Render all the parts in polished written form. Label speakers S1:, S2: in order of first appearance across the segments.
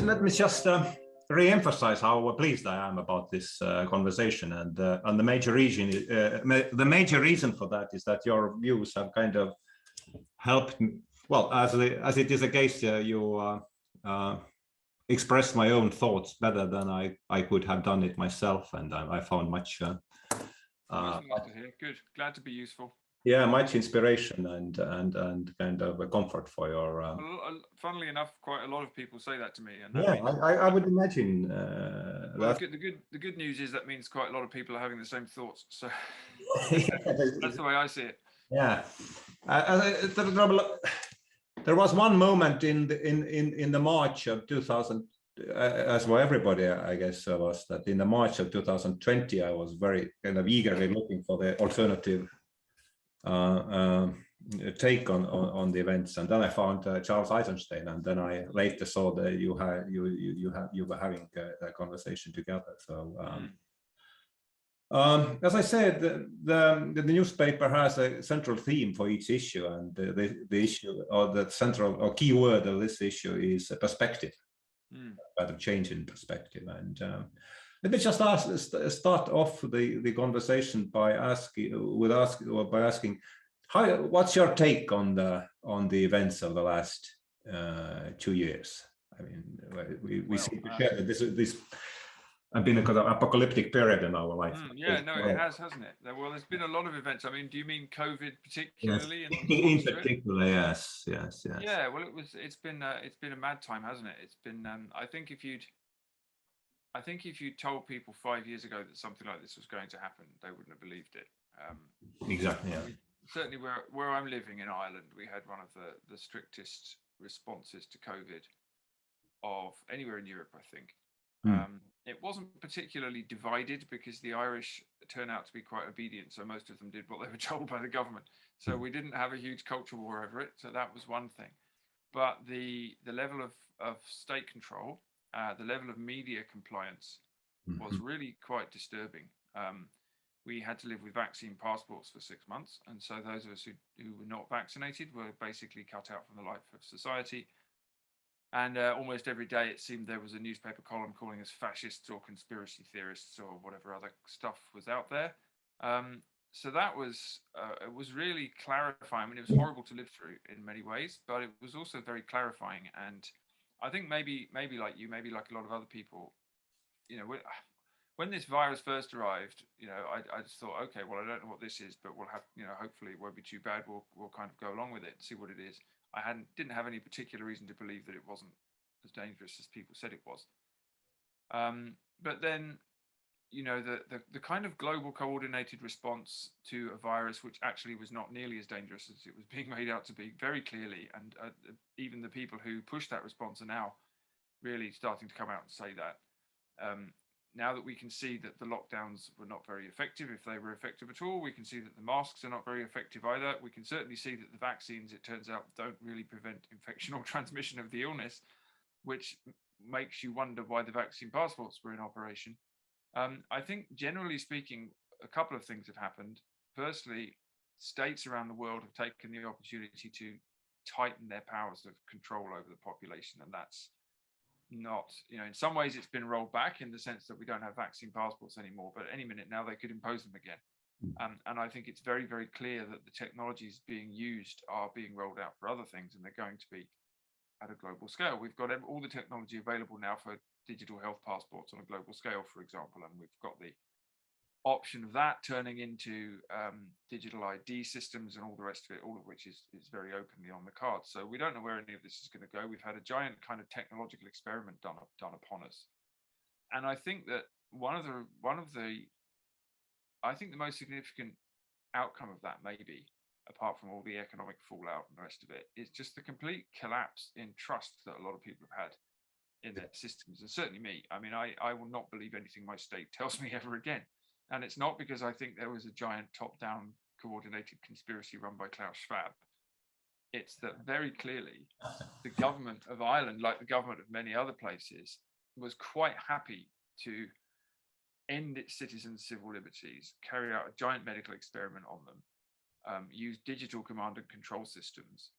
S1: let me just re-emphasize how pleased I am about this conversation, and the major reason for that is that your views have kind of helped me. Well, as it is the case, you expressed my own thoughts better than I could have done it myself, and I found much.
S2: Good, glad to be useful.
S1: Yeah, much inspiration and kind of a comfort for your.
S2: Funnily enough, quite a lot of people say that to me, and
S1: yeah, I would imagine.
S2: Well, the good news is that means quite a lot of people are having the same thoughts. So that's the way I see it.
S1: Yeah, there was one moment in the March of 2000, as for everybody, I guess, was that in the March of 2020, I was very kind of eagerly looking for the alternative take on the events, and then I found Charles Eisenstein, and then I later saw that you were having a conversation together. So as I said, the newspaper has a central theme for each issue, and the issue, or the central or key word of this issue is perspective, kind of change in perspective. And let me just start off the conversation by asking, what's your take on the events of the last 2 years? I mean, we seem to share that this has been a kind of apocalyptic period in our life.
S2: Yeah, no, it has, hasn't it? Well, there's been a lot of events. I mean, do you mean COVID particularly?
S1: Yes. In particular, yes.
S2: Yeah, well, it's been a mad time, hasn't it? It's been. I think if you'd told people 5 years ago that something like this was going to happen, they wouldn't have believed it.
S1: Exactly. Yeah.
S2: Certainly, where I'm living in Ireland, we had one of the strictest responses to COVID of anywhere in Europe, I think. It wasn't particularly divided because the Irish turn out to be quite obedient, so most of them did what they were told by the government. So we didn't have a huge cultural war over it. So that was one thing. But the level of state control, the level of media compliance was really quite disturbing. We had to live with vaccine passports for 6 months, and so those of us who were not vaccinated were basically cut out from the life of society. And almost every day it seemed there was a newspaper column calling us fascists or conspiracy theorists or whatever other stuff was out there. So that was it was really clarifying. I mean, it was horrible to live through in many ways, but it was also very clarifying. And I think maybe like you, maybe like a lot of other people, you know, when this virus first arrived, you know, I just thought, okay, well, I don't know what this is, but we'll have, you know, hopefully it won't be too bad. We'll kind of go along with it and see what it is. I didn't have any particular reason to believe that it wasn't as dangerous as people said it was. But then, you know, the kind of global coordinated response to a virus, which actually was not nearly as dangerous as it was being made out to be, very clearly, and even the people who pushed that response are now really starting to come out and say that. Now that we can see that the lockdowns were not very effective, if they were effective at all, we can see that the masks are not very effective either. We can certainly see that the vaccines, it turns out, don't really prevent infection or transmission of the illness, which makes you wonder why the vaccine passports were in operation. I think, generally speaking, a couple of things have happened. Firstly, states around the world have taken the opportunity to tighten their powers of control over the population, and that's not, you know, in some ways it's been rolled back in the sense that we don't have vaccine passports anymore, but any minute now they could impose them again. And I think it's very, very clear that the technologies being used are being rolled out for other things, and they're going to be at a global scale. We've got all the technology available now for digital health passports on a global scale, for example, and we've got the option of that turning into digital ID systems and all the rest of it, all of which is very openly on the cards. So we don't know where any of this is going to go. We've had a giant kind of technological experiment done upon us, and I think that I think the most significant outcome of that, maybe apart from all the economic fallout and the rest of it, is just the complete collapse in trust that a lot of people have had in their systems, and certainly me. I mean, I will not believe anything my state tells me ever again. And it's not because I think there was a giant top-down coordinated conspiracy run by Klaus Schwab. It's that very clearly the government of Ireland, like the government of many other places, was quite happy to end its citizens' civil liberties, carry out a giant medical experiment on them, use digital command and control systems,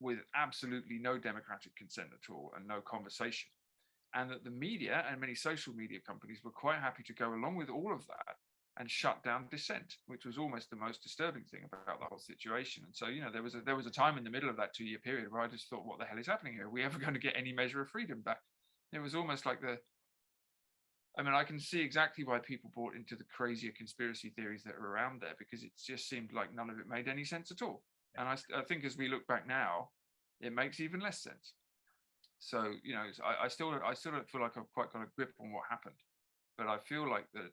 S2: with absolutely no democratic consent at all and no conversation. And that the media and many social media companies were quite happy to go along with all of that and shut down dissent, which was almost the most disturbing thing about the whole situation. And so, you know, there was a time in the middle of that 2-year period where I just thought, what the hell is happening here? Are we ever going to get any measure of freedom back? It was almost like I mean, I can see exactly why people bought into the crazier conspiracy theories that are around there, because it just seemed like none of it made any sense at all. And I think as we look back now, it makes even less sense. So, you know, I still don't feel like I've quite got a grip on what happened, but I feel like that,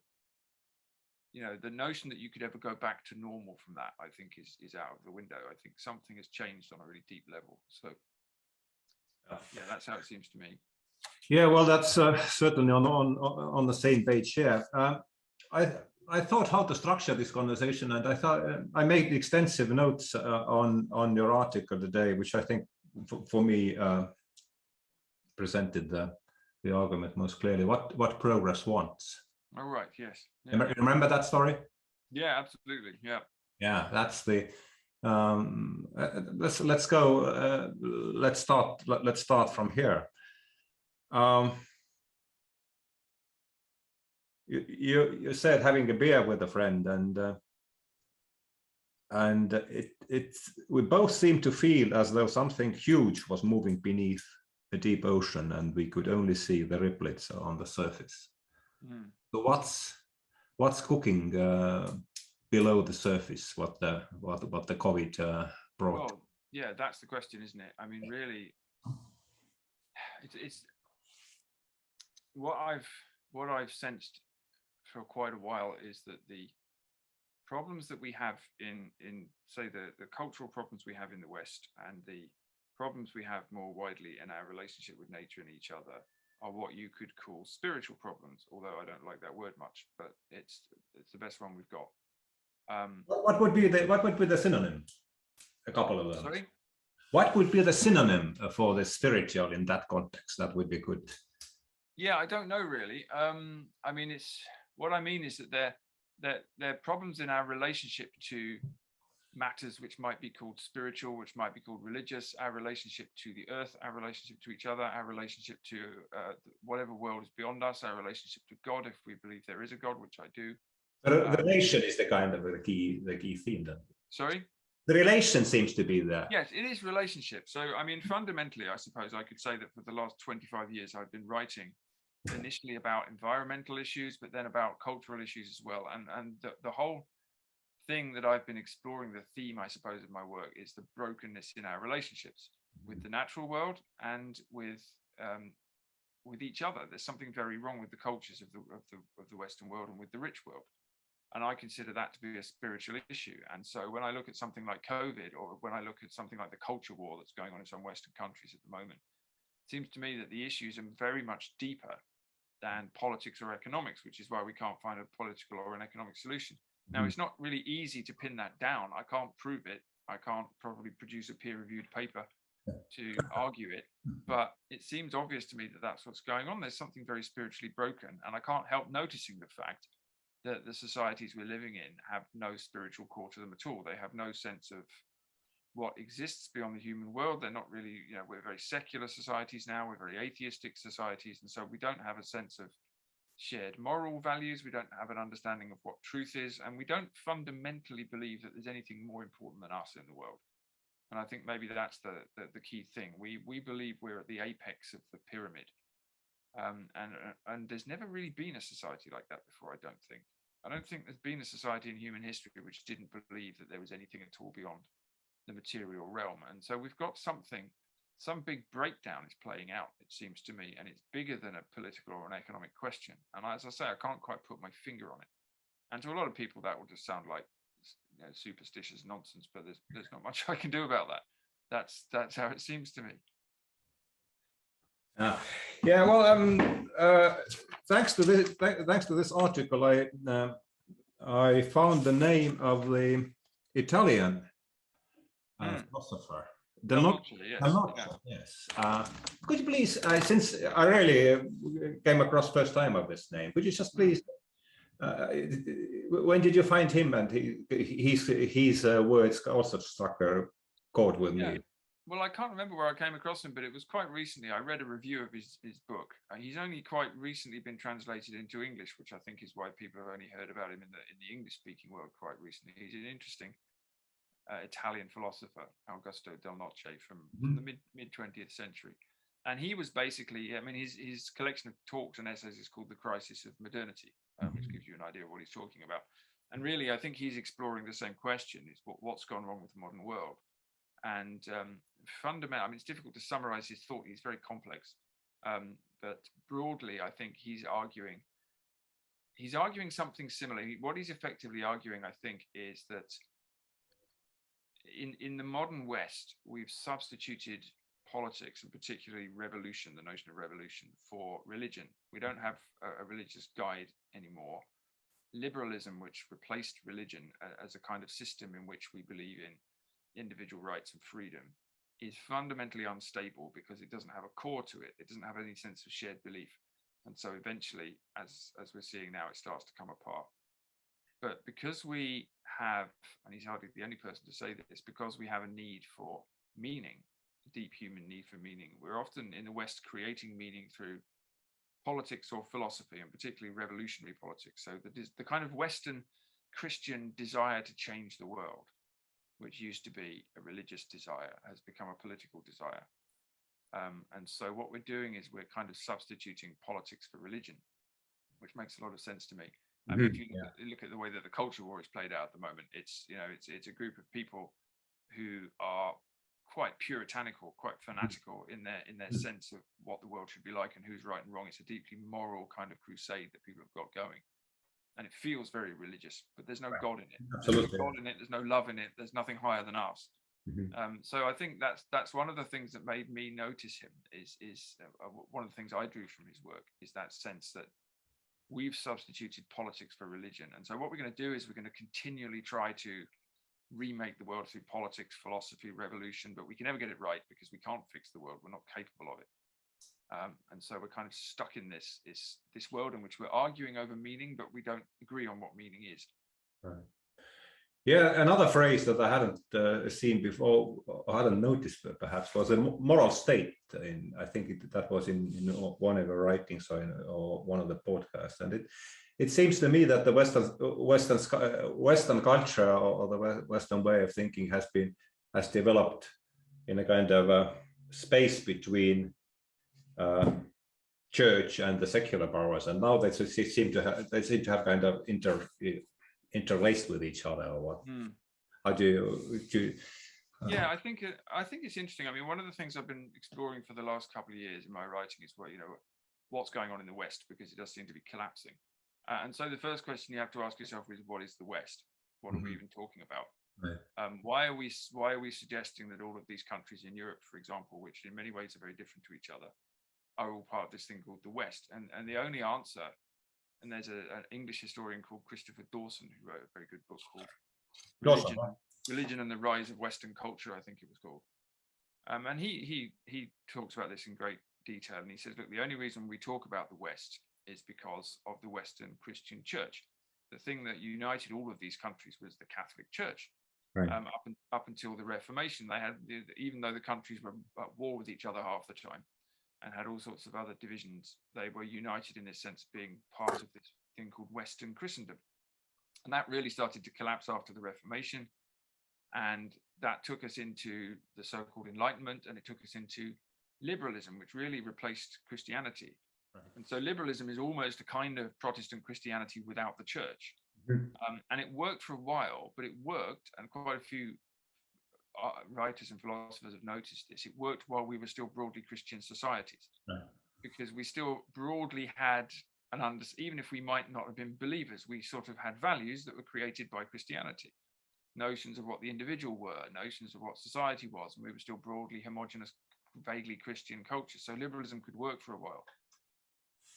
S2: you know, the notion that you could ever go back to normal from that, I think is out of the window. I think something has changed on a really deep level. So yeah, that's how it seems to me.
S1: Yeah, well, that's certainly on the same page here. I thought how to structure this conversation, and I thought I made extensive notes on your article today, which I think for me presented the argument most clearly. What progress wants.
S2: Oh, right. Yes. Yeah.
S1: Remember that story?
S2: Yeah, absolutely. Yeah.
S1: Yeah, that's the. Let's go. Let's start from here. You said having a beer with a friend, and we both seemed to feel as though something huge was moving beneath the deep ocean, and we could only see the ripples on the surface. Mm. So what's cooking below the surface? What the COVID brought?
S2: Well, yeah, that's the question, isn't it? I mean, really, it's what I've sensed for quite a while is that the problems that we have in say the cultural problems we have in the West and the problems we have more widely in our relationship with nature and each other are what you could call spiritual problems, although I don't like that word much, but it's the best one we've got.
S1: What would be the synonym? A couple of them.
S2: Sorry?
S1: What would be the synonym for the spiritual in that context? That would be good.
S2: Yeah, I don't know really. I mean, what I mean is that there are problems in our relationship to matters which might be called spiritual, which might be called religious, our relationship to the earth, our relationship to each other, our relationship to whatever world is beyond us, our relationship to God, if we believe there is a God, which I do.
S1: The relation is the kind of the key theme then.
S2: Sorry?
S1: The relation seems to be there.
S2: Yes, it is relationship. So, I mean, fundamentally, I suppose I could say that for the last 25 years, I've been writing initially about environmental issues, but then about cultural issues as well. And the whole thing that I've been exploring, the theme, I suppose, of my work is the brokenness in our relationships with the natural world and with each other. There's something very wrong with the cultures of the Western world and with the rich world. And I consider that to be a spiritual issue. And so when I look at something like COVID, or when I look at something like the culture war that's going on in some Western countries at the moment, it seems to me that the issues are very much deeper than politics or economics, which is why we can't find a political or an economic solution. Now, it's not really easy to pin that down. I can't prove it. I can't probably produce a peer-reviewed paper to argue it, but it seems obvious to me that that's what's going on. There's something very spiritually broken, and I can't help noticing the fact that the societies we're living in have no spiritual core to them at all. They have no sense of what exists beyond the human world. They're not really, you know, we're very secular societies now, we're very atheistic societies, and so we don't have a sense of shared moral values, we don't have an understanding of what truth is, and we don't fundamentally believe that there's anything more important than us in the world. And I think maybe that's the key thing. We believe we're at the apex of the pyramid. And there's never really been a society like that before, I don't think. I don't think there's been a society in human history which didn't believe that there was anything at all beyond the material realm. And so we've got some big breakdown is playing out, it seems to me, and it's bigger than a political or an economic question. And as I say, I can't quite put my finger on it. And to a lot of people, that will just sound like, you know, superstitious nonsense, but there's not much I can do about that. That's how it seems to me.
S1: Yeah, well, thanks to this article, I found the name of the Italian philosopher. Yes. Could you please, since I really came across first time of this name, could you just please, when did you find him? And his words also struck a chord with me.
S2: Well, I can't remember where I came across him, but it was quite recently. I read a review of his book. He's only quite recently been translated into English, which I think is why people have only heard about him in the English-speaking world quite recently. He's an interesting Italian philosopher, Augusto Del Noce, from the mid 20th century. And he was basically, I mean, his collection of talks and essays is called The Crisis of Modernity, which gives you an idea of what he's talking about. And really, I think he's exploring the same question: is what's gone wrong with the modern world? And fundamental, I mean, it's difficult to summarize his thought. He's very complex, but broadly, I think he's arguing something similar. What he's effectively arguing, I think, is that in the modern West, we've substituted politics, and particularly revolution, the notion of revolution, for religion. We don't have a religious guide anymore. Liberalism, which replaced religion as a kind of system in which we believe in individual rights and freedom, is fundamentally unstable because it doesn't have a core to it. It doesn't have any sense of shared belief. And so eventually, as we're seeing now, it starts to come apart. But because we have, and he's hardly the only person to say this, because we have a need for meaning, a deep human need for meaning, we're often in the West creating meaning through politics or philosophy, and particularly revolutionary politics. So the kind of Western Christian desire to change the world, which used to be a religious desire, has become a political desire. And so what we're doing is we're kind of substituting politics for religion, which makes a lot of sense to me. I mean, if you look at the way that the culture war is played out at the moment, it's a group of people who are quite puritanical, quite fanatical in their sense of what the world should be like and who's right and wrong. It's a deeply moral kind of crusade that people have got going. And it feels very religious, but there's no God in it.
S1: Absolutely.
S2: There's no God in it. There's no love in it. There's nothing higher than us. So I think that's one of the things that made me notice him. Is one of the things I drew from his work is that sense that we've substituted politics for religion. And so what we're going to do is we're going to continually try to remake the world through politics, philosophy, revolution, but we can never get it right because we can't fix the world. We're not capable of it. And so we're kind of stuck in this world in which we're arguing over meaning, but we don't agree on what meaning is.
S1: Right. Yeah, another phrase that I hadn't seen before, or hadn't noticed perhaps, was a moral state. I think that was in one of your writings or one of the podcasts, and it seems to me that the Western culture or the Western way of thinking has developed in a kind of a space between church and the secular powers, and now they seem to have kind of interlaced with each other, or what? How do you
S2: Yeah, I think it's interesting. I mean, one of the things I've been exploring for the last couple of years in my writing is what's going on in the West, because it does seem to be collapsing. And so the first question you have to ask yourself is, what is the West? What are we even talking about?
S1: Right.
S2: Why are we suggesting that all of these countries in Europe, for example, which in many ways are very different to each other, are all part of this thing called the West? And the only answer, and there's an English historian called Christopher Dawson who wrote a very good book called Religion and the Rise of Western Culture, I think it was called. And he talks about this in great detail, and he says, look, the only reason we talk about the West is because of the Western Christian Church. The thing that united all of these countries was the Catholic Church.
S1: Right.
S2: Up until the Reformation, they had, even though the countries were at war with each other half the time and had all sorts of other divisions, they were united in this sense of being part of this thing called Western Christendom. And that really started to collapse after the Reformation. And that took us into the so-called Enlightenment, and it took us into liberalism, which really replaced Christianity. Right. And so liberalism is almost a kind of Protestant Christianity without the church. And it worked for a while, but it worked, and quite a few writers and philosophers have noticed this, it worked while we were still broadly Christian societies. Right. Because we still broadly had even if we might not have been believers, we sort of had values that were created by Christianity. Notions of what the individual were, notions of what society was, and we were still broadly homogenous, vaguely Christian culture. So liberalism could work for a while.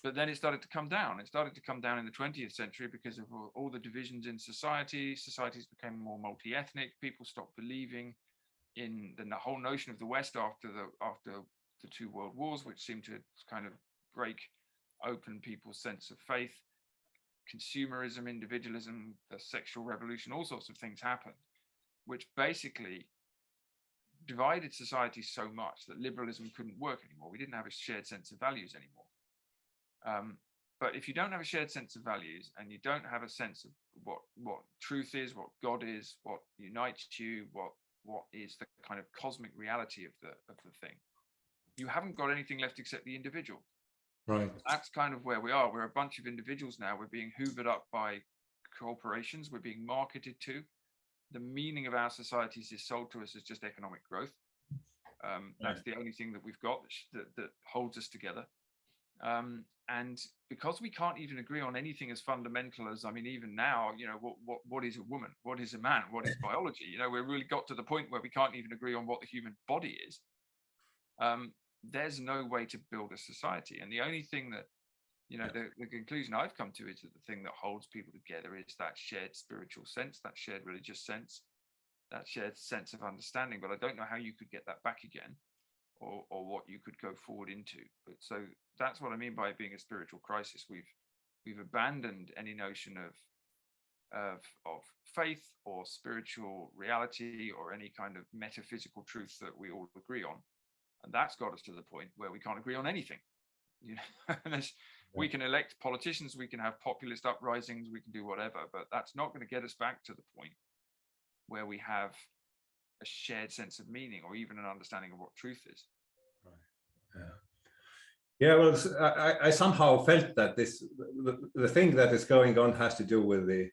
S2: But then it started to come down. It started to come down in the 20th century because of all the divisions in society. Societies became more multi-ethnic. People stopped believing in the whole notion of the West after the two world wars, which seemed to kind of break open people's sense of faith. Consumerism, individualism, the sexual revolution, all sorts of things happened, which basically divided society so much that liberalism couldn't work anymore. We didn't have a shared sense of values anymore. But if you don't have a shared sense of values, and you don't have a sense of what truth is, what God is, what unites you, what is the kind of cosmic reality of the thing, you haven't got anything left except the individual.
S1: Right.
S2: That's kind of where we are. We're a bunch of individuals now. We're being hoovered up by corporations. We're being marketed to. The meaning of our societies is sold to us as just economic growth. That's the only thing that we've got that holds us together. And because we can't even agree on anything as fundamental as, I mean, even now, what is a woman? What is a man? What is biology? We've really got to the point where we can't even agree on what the human body is. There's no way to build a society. And the only thing that, the conclusion I've come to is that the thing that holds people together is that shared spiritual sense, that shared religious sense, that shared sense of understanding. But I don't know how you could get that back again, or what you could go forward into. But so that's what I mean by it being a spiritual crisis. We've abandoned any notion of faith or spiritual reality or any kind of metaphysical truth that we all agree on. And that's got us to the point where we can't agree on anything. We can elect politicians, we can have populist uprisings, we can do whatever, but that's not going to get us back to the point where we have a shared sense of meaning or even an understanding of what truth is.
S1: Right. Yeah. Well, I somehow felt that the thing that is going on has to do with the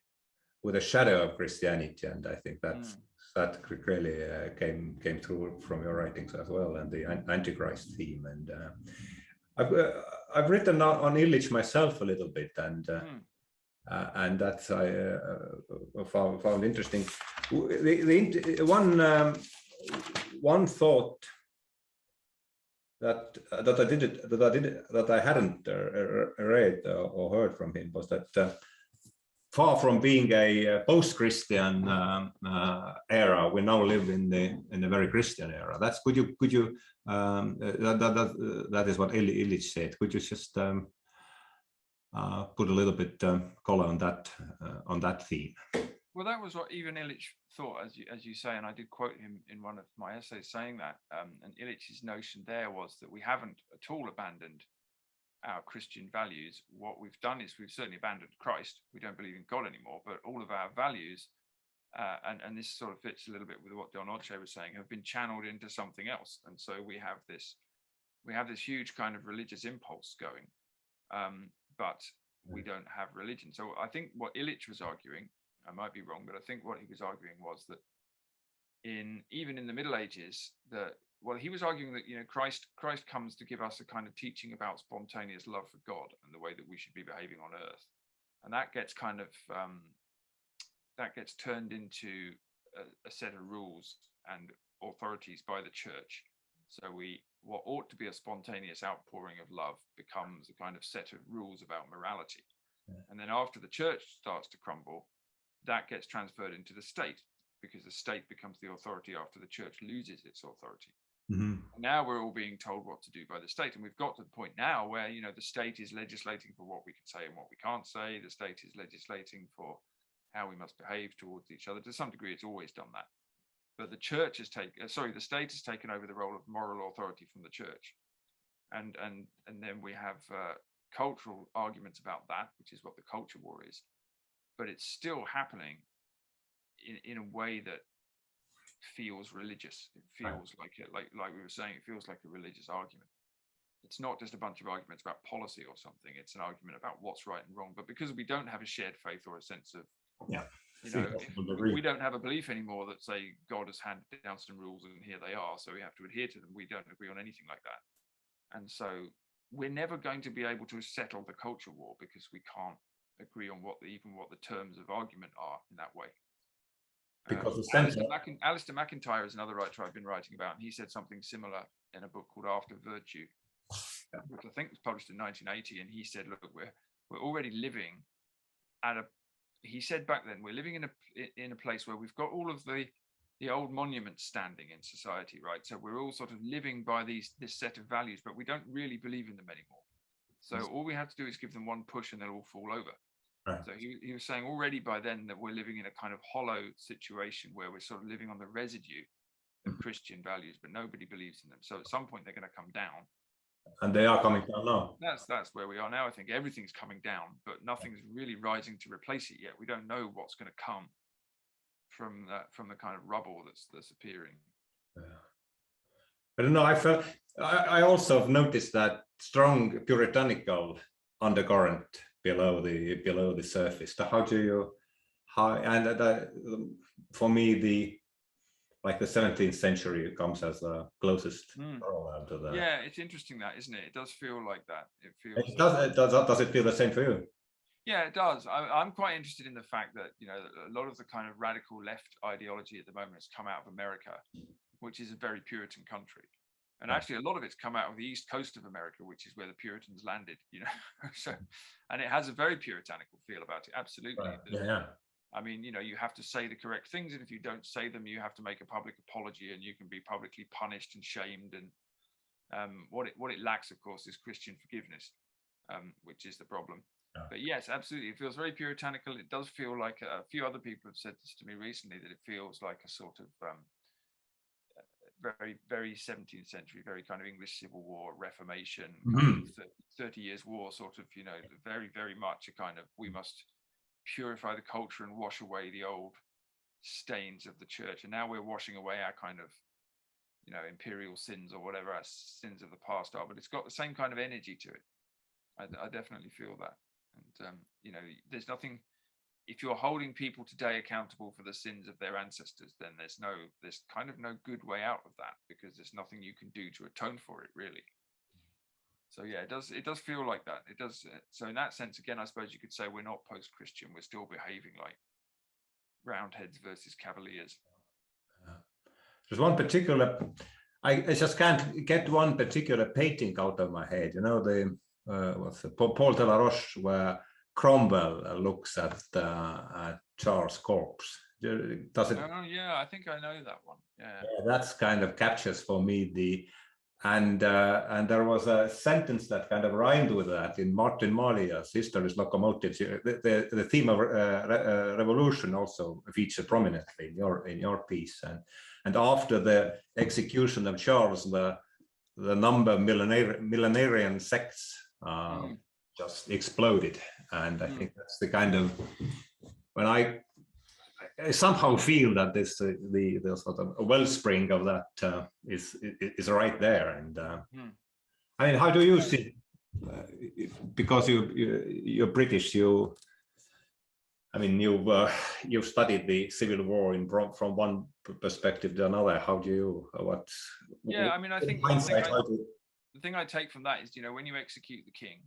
S1: shadow of Christianity, and I think that really came through from your writings as well, and the Antichrist theme. And I've written on Illich myself a little bit, and that's I found interesting. One thought that I hadn't read or heard from him was that far from being a post-Christian era, we now live in the very Christian era. That's could you that is what Illich said. Could you just put a little bit color on that theme?
S2: Well, that was what even Illich thought, as you say, and I did quote him in one of my essays saying that. And Illich's notion there was that we haven't at all abandoned our Christian values. What we've done is we've certainly abandoned Christ. We don't believe in God anymore, but all of our values, and this sort of fits a little bit with what Don Oce was saying, have been channeled into something else. And so we have this huge kind of religious impulse going, but we don't have religion. So I think what Illich was arguing, I might be wrong, but I think what he was arguing was that even in the Middle Ages, he was arguing that Christ comes to give us a kind of teaching about spontaneous love for God and the way that we should be behaving on earth, and that gets kind of turned into a set of rules and authorities by the church. So what ought to be a spontaneous outpouring of love becomes a kind of set of rules about morality, and then after the church starts to crumble, that gets transferred into the state, because the state becomes the authority after the church loses its authority. Mm-hmm. And now we're all being told what to do by the state, and we've got to the point now where the state is legislating for what we can say and what we can't say. The state is legislating for how we must behave towards each other. To some degree, it's always done that, but the state has taken over the role of moral authority from the church, and then we have cultural arguments about that, which is what the culture war is. But it's still happening in a way that feels religious. It feels like we were saying, it feels like a religious argument. It's not just a bunch of arguments about policy or something. It's an argument about what's right and wrong. But because we don't have a shared faith or a sense of, we don't have a belief anymore that, say, God has handed down some rules and here they are, so we have to adhere to them. We don't agree on anything like that. And so we're never going to be able to settle the culture war because we can't agree on what the terms of argument are in that way.
S1: Because
S2: Alistair McIntyre is another writer I've been writing about, and he said something similar in a book called After Virtue, which I think was published in 1980. And he said, look, we're already living he said back then, we're living in a place where we've got all of the old monuments standing in society, right? So we're all sort of living by this set of values, but we don't really believe in them anymore. So all we have to do is give them one push and they'll all fall over. Right. So he was saying already by then that we're living in a kind of hollow situation where we're sort of living on the residue of Christian values, but nobody believes in them. So at some point they're going to come down.
S1: And they are coming down now.
S2: That's where we are now. I think everything's coming down, but nothing's really rising to replace it yet. We don't know what's going to come from the kind of rubble that's appearing. Yeah.
S1: I don't know. I also have noticed that strong puritanical undercurrent below the surface. For me, the 17th century comes as the closest parallel to that.
S2: Yeah, it's interesting that, isn't it? It does feel like that.
S1: Does it feel the same for you?
S2: Yeah, it does. I'm quite interested in the fact that, a lot of the kind of radical left ideology at the moment has come out of America, which is a very Puritan country. And actually, a lot of it's come out of the east coast of America, which is where the Puritans landed, So, and it has a very puritanical feel about it. Absolutely.
S1: Yeah.
S2: I mean, you have to say the correct things, and if you don't say them, you have to make a public apology, and you can be publicly punished and shamed. And what it lacks, of course, is Christian forgiveness, which is the problem. Yeah. But yes, absolutely, it feels very puritanical. It does feel like a few other people have said this to me recently, that it feels like a sort of very, very 17th century, very kind of English Civil War, Reformation, kind of 30 years war, sort of, very, very much a kind of, we must purify the culture and wash away the old stains of the church. And now we're washing away our kind of, imperial sins or whatever our sins of the past are. But it's got the same kind of energy to it. I definitely feel that. And, there's nothing, if you're holding people today accountable for the sins of their ancestors, then there's kind of no good way out of that, because there's nothing you can do to atone for it, really. So yeah, it does feel like that. It does. So in that sense, again, I suppose you could say we're not post-Christian. We're still behaving like Roundheads versus Cavaliers.
S1: There's one particular. I just can't get one particular painting out of my head. Paul de la Roche, where Cromwell looks at Charles' corpse. Does it?
S2: Oh yeah, I think I know that one. Yeah,
S1: that's kind of captures for me and there was a sentence that kind of rhymed with that in Martin Malia's History's Locomotives. The theme of revolution also featured prominently in your piece, and after the execution of Charles, the number of millenarian sects just exploded, and I think that's the kind of, when I somehow feel that this the sort of wellspring of that is right there. And I mean, how do you see? Because you're British, you've studied the Civil War from one perspective to another. How do you
S2: Yeah, I mean, I think the thing I take from that is, when you execute the king,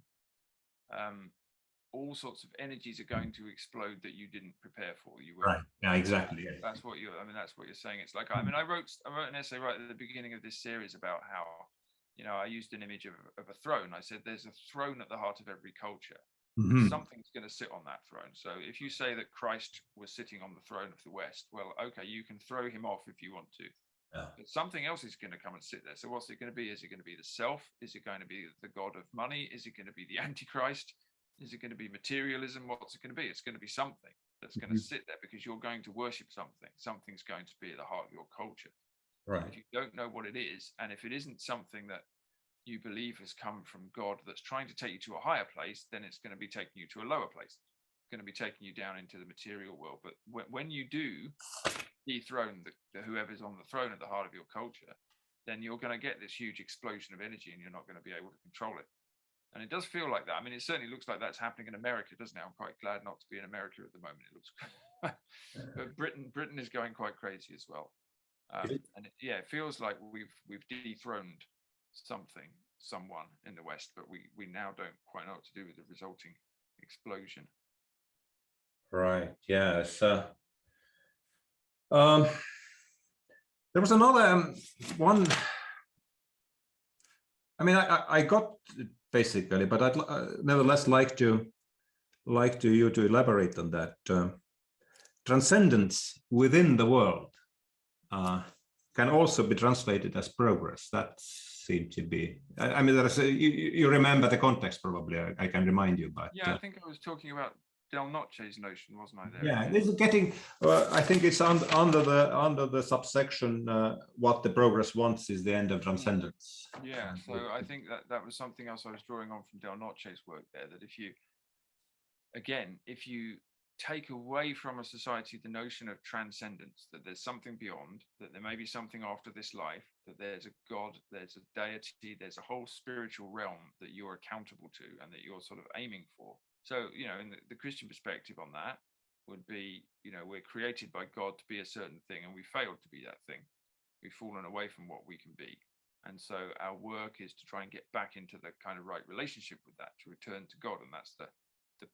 S2: all sorts of energies are going to explode that you didn't prepare for.
S1: Right. Yeah, exactly. Yeah.
S2: That's what you're saying. It's like, I wrote an essay right at the beginning of this series about how, I used an image of a throne. I said, there's a throne at the heart of every culture. Something's going to sit on that throne. So if you say that Christ was sitting on the throne of the West, well, okay, you can throw him off if you want to. Yeah. But something else is going to come and sit there. So what's it going to be? Is it going to be the self? Is it going to be the god of money? Is it going to be the Antichrist? Is it going to be materialism? What's it going to be? It's going to be something that's going to sit there, because you're going to worship something. Something's going to be at the heart of your culture. Right. If you don't know what it is, and if it isn't something that you believe has come from God that's trying to take you to a higher place, then it's going to be taking you to a lower place. It's going to be taking you down into the material world. But when you do dethrone whoever's on the throne at the heart of your culture, then you're going to get this huge explosion of energy, and you're not going to be able to control it. And it does feel like that. I mean, it certainly looks like that's happening in America, doesn't it? I'm quite glad not to be in America at the moment. It looks, but Britain is going quite crazy as well. And it feels like we've dethroned someone in the West, but we now don't quite know what to do with the resulting explosion.
S1: Right. Yes. There was another one. I mean, I got it basically, but I'd nevertheless like you to elaborate on that. Transcendence within the world can also be translated as progress. That seemed to be. I mean, there's you remember the context probably. I can remind you, but
S2: yeah, I think I was talking about Del Noce's notion, wasn't I? There.
S1: Yeah, this is getting. I think it's under the subsection. What the progress wants is the end of transcendence.
S2: Yeah. So I think that was something else I was drawing on from Del Noce's work there. That if you take away from a society the notion of transcendence, that there's something beyond, that there may be something after this life, that there's a God, there's a deity, there's a whole spiritual realm that you're accountable to and that you're sort of aiming for. So, in the Christian perspective on that would be, we're created by God to be a certain thing and we failed to be that thing. We've fallen away from what we can be. And so our work is to try and get back into the kind of right relationship with that, to return to God. And that's the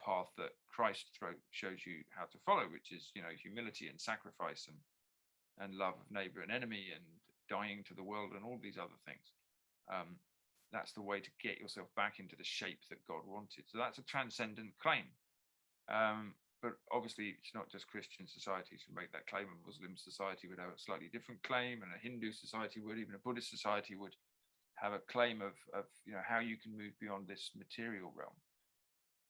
S2: path that Christ shows you how to follow, which is, humility and sacrifice and love of neighbor and enemy and dying to the world and all these other things. That's the way to get yourself back into the shape that God wanted. So that's a transcendent claim. But obviously, it's not just Christian societies who make that claim. A Muslim society would have a slightly different claim, and a Hindu society would, even a Buddhist society would have a claim of how you can move beyond this material realm.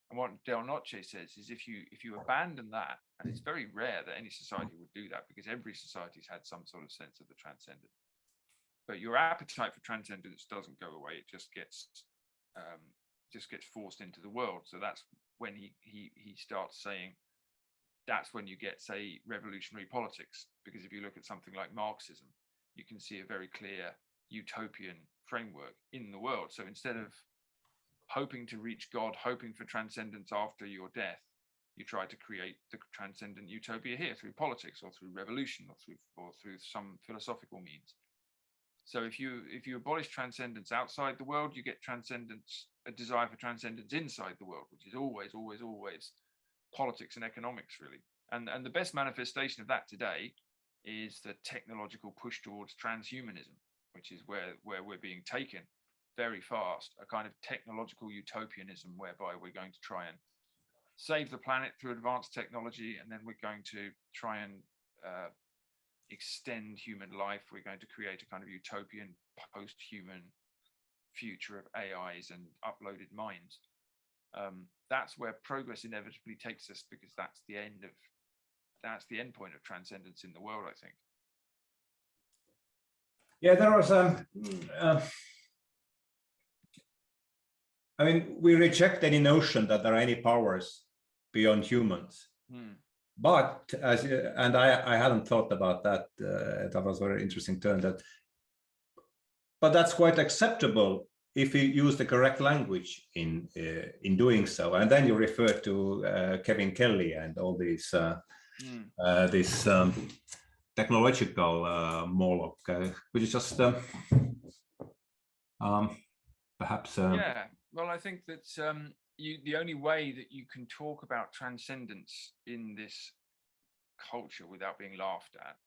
S2: And what Del Noce says is if you abandon that, and it's very rare that any society would do that because every society's had some sort of sense of the transcendent. But your appetite for transcendence doesn't go away; it just gets forced into the world. So that's when he starts saying, that's when you get, say, revolutionary politics. Because if you look at something like Marxism, you can see a very clear utopian framework in the world. So instead of hoping to reach God, hoping for transcendence after your death, you try to create the transcendent utopia here through politics or through revolution or through some philosophical means. So if you abolish transcendence outside the world, you get a desire for transcendence inside the world, which is always politics and economics, really. And the best manifestation of that today is the technological push towards transhumanism, which is where we're being taken very fast, a kind of technological utopianism whereby we're going to try and save the planet through advanced technology, and then we're going to try and extend human life. We're going to create a kind of utopian post-human future of AIs and uploaded minds. That's where progress inevitably takes us, because that's the end point of transcendence in the world, I think.
S1: Yeah, there was we reject any notion that there are any powers beyond humans. But I hadn't thought about that. That was a very interesting turn. But that's quite acceptable if you use the correct language in doing so. And then you refer to Kevin Kelly and all these this technological Moloch. Could you just perhaps?
S2: Yeah. Well, I think that the only way that you can talk about transcendence in this culture without being laughed at,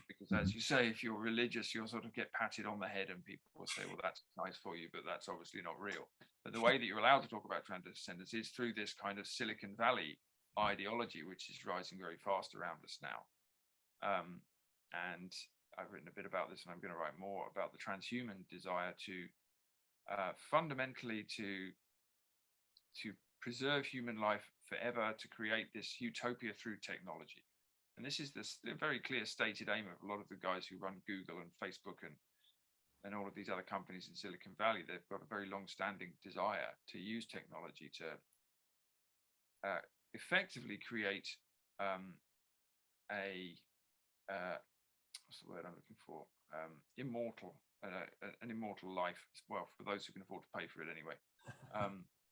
S2: because as you say, if you're religious, you'll sort of get patted on the head and people will say, well, that's nice for you, but that's obviously not real. But the way that you're allowed to talk about transcendence is through this kind of Silicon Valley ideology, which is rising very fast around us now. And I've written a bit about this, and I'm going to write more about the transhuman desire to fundamentally to preserve human life forever, to create this utopia through technology. And this is the very clear stated aim of a lot of the guys who run Google and Facebook and all of these other companies in Silicon Valley. They've got a very long-standing desire to use technology to effectively create what's the word I'm looking for? An immortal life, well, for those who can afford to pay for it anyway.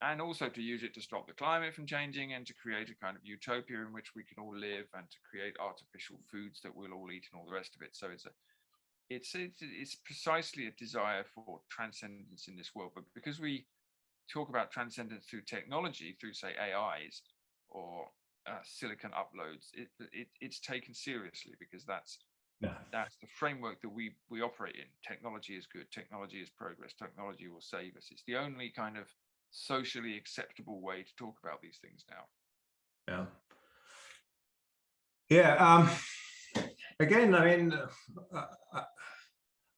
S2: And also to use it to stop the climate from changing and to create a kind of utopia in which we can all live, and to create artificial foods that we'll all eat and all the rest of it. So it's precisely a desire for transcendence in this world. But because we talk about transcendence through technology, through, say, AIs or silicon uploads, it's taken seriously, because that's the framework that we operate in. Technology is good. Technology is progress. Technology will save us. It's the only kind of socially acceptable way to talk about these things now. Again,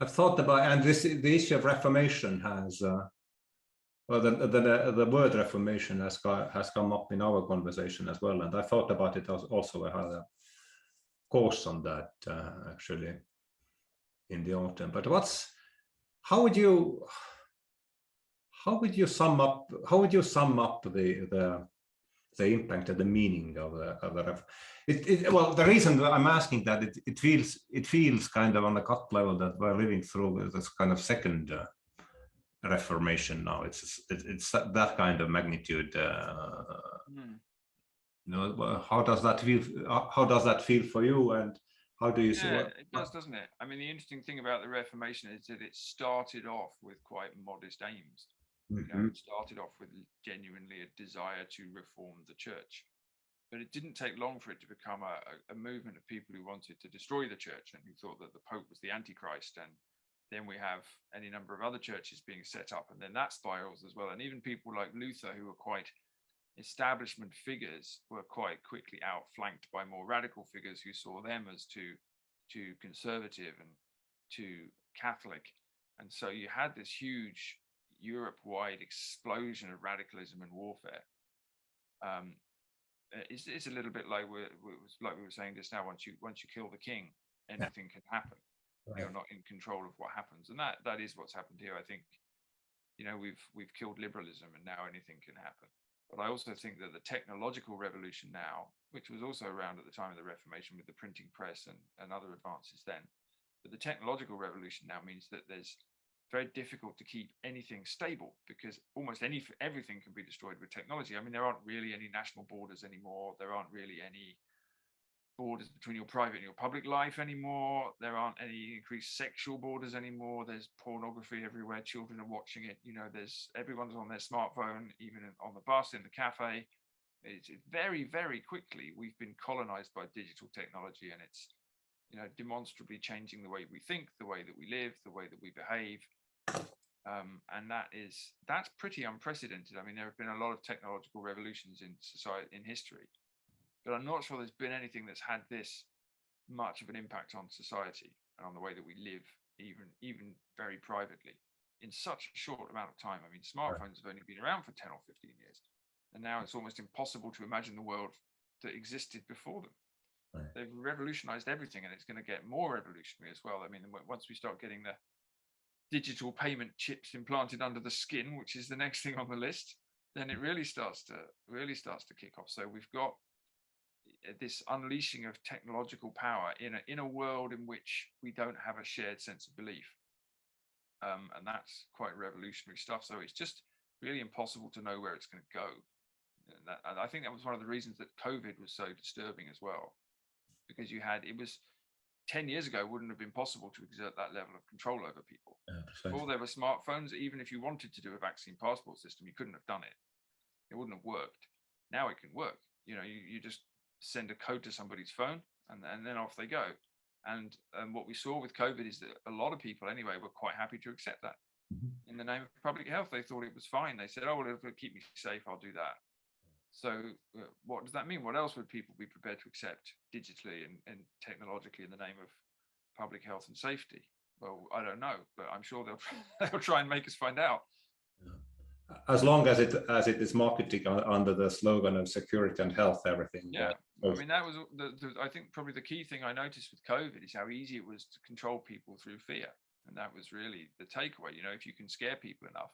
S1: I've thought about, and the issue of Reformation Well, the word Reformation has come up in our conversation as well, and I thought about it also. I had a course on that actually in the autumn. But how would you sum up the impact and the meaning of the well, the reason I'm asking that it feels kind of on a gut level that we're living through this kind of second Reformation now. It's that kind of magnitude. You know, how does that feel? How does that feel for you? And how do you see
S2: it does, doesn't it? I mean, the interesting thing about the Reformation is that it started off with quite modest aims. You know, it started off with genuinely a desire to reform the church, but it didn't take long for it to become a movement of people who wanted to destroy the church and who thought that the Pope was the Antichrist. And then we have any number of other churches being set up, and then that spirals as well. And even people like Luther, who were quite establishment figures, were quite quickly outflanked by more radical figures who saw them as too conservative and too Catholic. And so you had this huge Europe-wide explosion of radicalism and warfare. It's a little bit like we were saying just now. Once you kill the king, anything can happen. Right. You're not in control of what happens, and that is what's happened here. I think, you know, we've killed liberalism, and now anything can happen. But I also think that the technological revolution now, which was also around at the time of the Reformation with the printing press and other advances then, but the technological revolution now means that there's very difficult to keep anything stable, because almost everything can be destroyed with technology. I mean, there aren't really any national borders anymore. There aren't really any borders between your private and your public life anymore. There aren't any increased sexual borders anymore. There's pornography everywhere. Children are watching it. You know, everyone's on their smartphone, even on the bus, in the cafe. It's very, very quickly we've been colonized by digital technology, and it's, you know, demonstrably changing the way we think, the way that we live, the way that we behave. And that's pretty unprecedented. I mean, there have been a lot of technological revolutions in society, in history, but I'm not sure there's been anything that's had this much of an impact on society and on the way that we live, even very privately, in such a short amount of time. I mean, smartphones have only been around for 10 or 15 years, and now it's almost impossible to imagine the world that existed before them. Right. They've revolutionized everything, and it's going to get more revolutionary as well. I mean, once we start getting the digital payment chips implanted under the skin, which is the next thing on the list, then it really starts to kick off. So we've got this unleashing of technological power in a world in which we don't have a shared sense of belief, and that's quite revolutionary stuff. So it's just really impossible to know where it's going to go, and I think that was one of the reasons that COVID was so disturbing as well, because it was 10 years ago wouldn't have been possible to exert that level of control over people. Before there were smartphones, even if you wanted to do a vaccine passport system, you couldn't have done it. It wouldn't have worked. Now it can work. You know, you just send a code to somebody's phone, and then off they go. And what we saw with COVID is that a lot of people anyway were quite happy to accept that. In the name of public health. They thought it was fine. They said, oh, well, it'll keep me safe, I'll do that. So what does that mean? What else would people be prepared to accept digitally and technologically in the name of public health and safety? Well, I don't know, but I'm sure they'll try and make us find out.
S1: As long as it is marketing under the slogan of security and health, everything.
S2: Yeah, I mean, that was I think probably the key thing I noticed with COVID is how easy it was to control people through fear, and that was really the takeaway. You know, if you can scare people enough,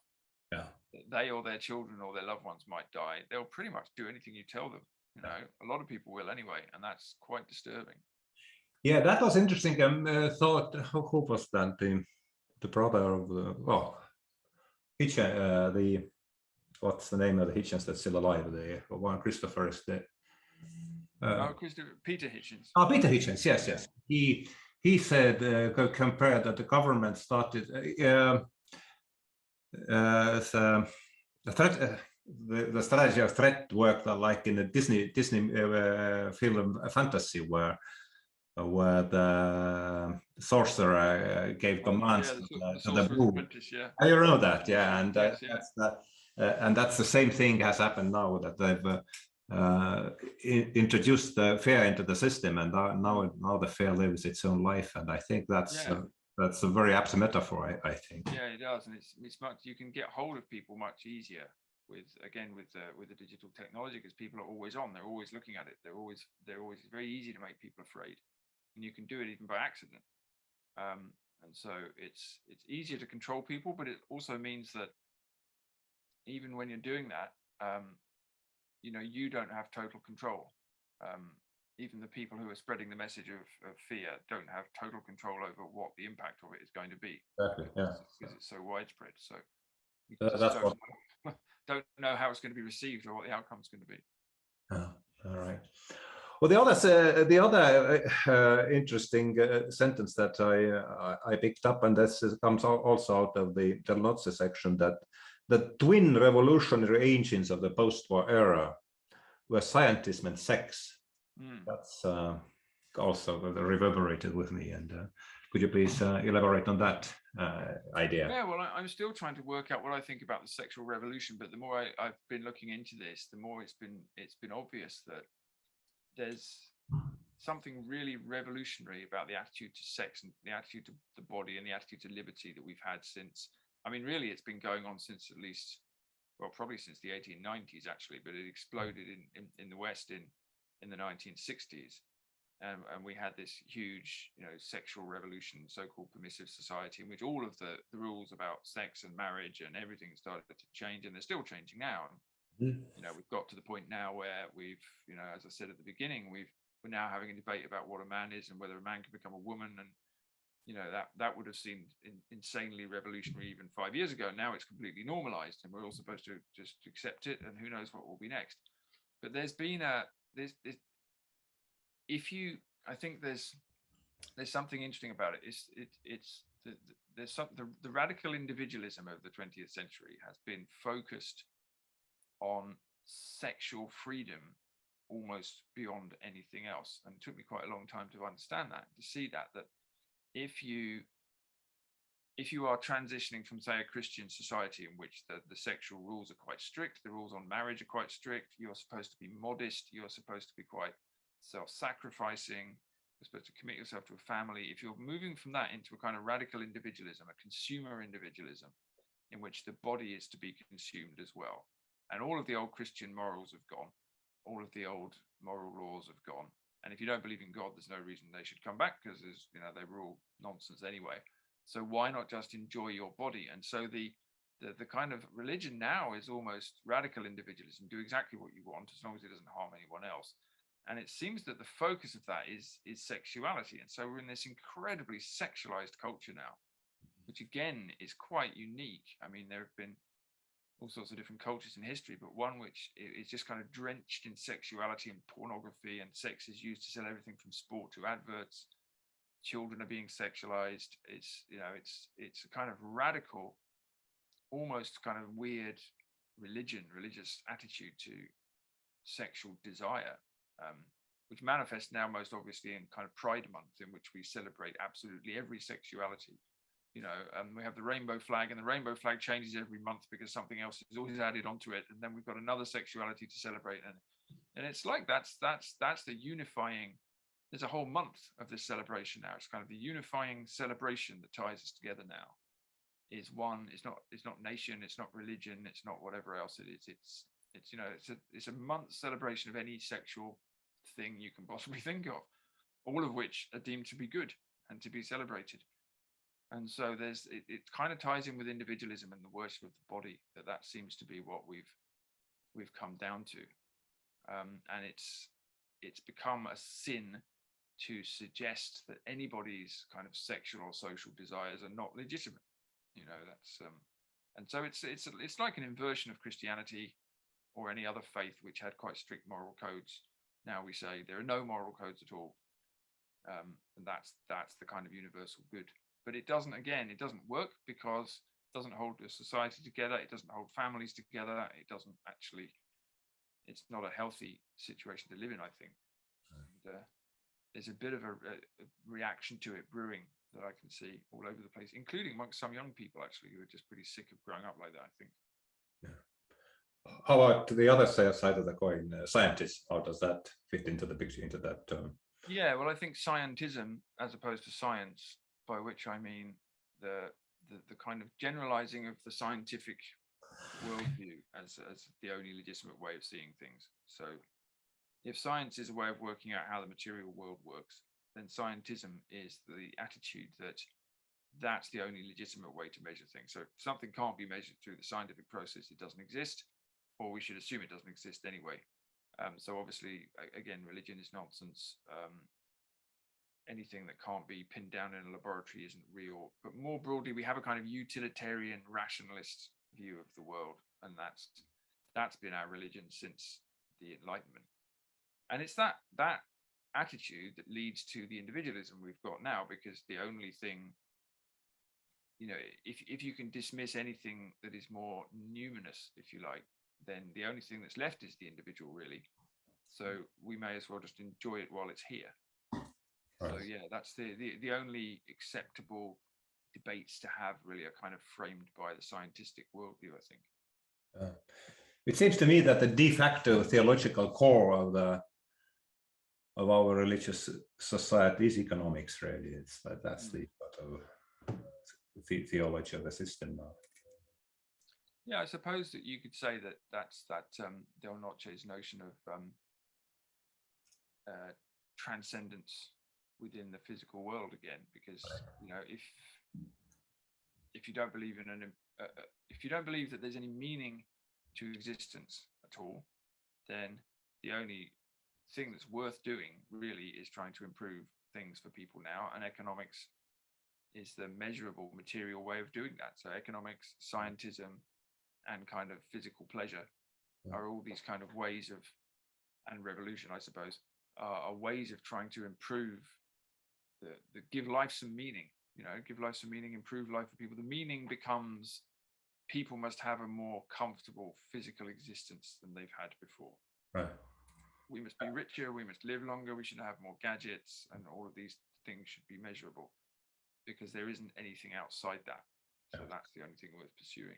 S2: they or their children or their loved ones might die, they'll pretty much do anything you tell them. You know, a lot of people will anyway, and that's quite disturbing.
S1: Yeah, that was interesting. Thought, who was that? The brother of Hitchens, what's the name of the Hitchens that's still alive? The one Christopher is the
S2: Peter Hitchens.
S1: Oh, Peter Hitchens, yes. He said compared that the government started the strategy of threat worked like in a Disney film fantasy where the sorcerer gave commands to the moon. I know that, and and that's the same thing has happened now, that they've introduced the fear into the system, and now the fear lives its own life, and I think that's That's a very apt metaphor, I think.
S2: Yeah, it does, and it's much, you can get hold of people much easier with the digital technology, because people are always on, they're always looking at it, they're always it's very easy to make people afraid, and you can do it even by accident. And so it's easier to control people, but it also means that even when you're doing that, you know, you don't have total control. Even the people who are spreading the message of fear don't have total control over what the impact of it is going to be.
S1: Exactly. Yeah.
S2: Because it's so widespread. So you
S1: That's
S2: don't know how it's going to be received or what the outcome is going to be.
S1: All right. Well, the other interesting sentence that I picked up, and this comes also out of the Tähenduse section, that the twin revolutionary engines of the post-war era were scientism and sex. That's also reverberated with me. And could you please elaborate on that idea?
S2: Yeah, well, I'm still trying to work out what I think about the sexual revolution, but the more I've been looking into this, the more it's been obvious that there's something really revolutionary about the attitude to sex and the attitude to the body and the attitude to liberty that we've had since, I mean, really, it's been going on since at least, well, probably since the 1890s, actually, but it exploded in the West in the 1960s. And we had this huge, you know, sexual revolution, so-called permissive society, in which all of the rules about sex and marriage and everything started to change, and they're still changing now. You know, we've got to the point now where we've, you know, as I said at the beginning, we're now having a debate about what a man is and whether a man can become a woman. And, you know, that would have seemed insanely revolutionary even 5 years ago. Now it's completely normalized, and we're all supposed to just accept it, and who knows what will be next. But there's been I think there's something interesting about it. The radical individualism of the 20th century has been focused on sexual freedom almost beyond anything else, and it took me quite a long time to understand that, to see that if you are transitioning from, say, a Christian society in which the sexual rules are quite strict, the rules on marriage are quite strict, you're supposed to be modest, you're supposed to be quite self-sacrificing, you're supposed to commit yourself to a family. If you're moving from that into a kind of radical individualism, a consumer individualism, in which the body is to be consumed as well, and all of the old Christian morals have gone, all of the old moral laws have gone, and if you don't believe in God, there's no reason they should come back, because you know, they were all nonsense anyway. So why not just enjoy your body? And so the kind of religion now is almost radical individualism. Do exactly what you want as long as it doesn't harm anyone else. And it seems that the focus of that is sexuality. And so we're in this incredibly sexualized culture now, which again is quite unique. I mean, there have been all sorts of different cultures in history, but one which is just kind of drenched in sexuality and pornography, and sex is used to sell everything from sport to adverts. Children are being sexualized. It's, you know, it's a kind of radical, almost kind of weird religious attitude to sexual desire, which manifests now most obviously in kind of Pride Month, in which we celebrate absolutely every sexuality. You know, we have the rainbow flag, and the rainbow flag changes every month because something else is always added onto it, and then we've got another sexuality to celebrate, and it's like that's the unifying. There's a whole month of this celebration now. It's kind of the unifying celebration that ties us together now. Is one. It's not nation. It's not religion. It's not whatever else it is. It's you know, it's a month celebration of any sexual thing you can possibly think of, all of which are deemed to be good and to be celebrated. And so it kind of ties in with individualism and the worship of the body. That seems to be what we've come down to, and it's become a sin to suggest that anybody's kind of sexual or social desires are not legitimate. You know, that's and so it's like an inversion of Christianity or any other faith which had quite strict moral codes. Now we say there are no moral codes at all, and that's the kind of universal good. But it doesn't work, because it doesn't hold a society together. It doesn't hold families together. It doesn't actually. It's not a healthy situation to live in, I think. And, there's a bit of a reaction to it brewing that I can see all over the place, including amongst some young people, actually, who are just pretty sick of growing up like that, I think.
S1: Yeah. How about the other side of the coin, scientists? How does that fit into the picture, into that term?
S2: Yeah, well, I think scientism, as opposed to science, by which I mean the kind of generalizing of the scientific worldview as the only legitimate way of seeing things. So if science is a way of working out how the material world works, then scientism is the attitude that that's the only legitimate way to measure things. So if something can't be measured through the scientific process, it doesn't exist, or we should assume it doesn't exist anyway. So obviously, again, religion is nonsense. Anything that can't be pinned down in a laboratory isn't real. But more broadly, we have a kind of utilitarian rationalist view of the world, and that's been our religion since the Enlightenment. And it's that attitude that leads to the individualism we've got now, because the only thing, you know, if you can dismiss anything that is more numinous, if you like, then the only thing that's left is the individual, really. So we may as well just enjoy it while it's here. Right. So yeah, that's the only acceptable debates to have, really, are kind of framed by the scientific worldview, I think.
S1: It seems to me that the de facto theological core of our religious society is economics, really. It's that's the sort of theology of the system now.
S2: Yeah, I suppose that you could say that that's Del Noce's notion of transcendence within the physical world again, because you know, if you don't believe in if you don't believe that there's any meaning to existence at all, then the only thing that's worth doing really is trying to improve things for people now, and economics is the measurable material way of doing that. So economics, scientism, and kind of physical pleasure are all these kind of ways of, and revolution, I suppose, are ways of trying to improve the give life some meaning, you know, give life some meaning, improve life for people. The meaning becomes people must have a more comfortable physical existence than they've had before. Right. We must be richer, we must live longer, we should have more gadgets, and all of these things should be measurable, because there isn't anything outside that. So that's the only thing worth pursuing.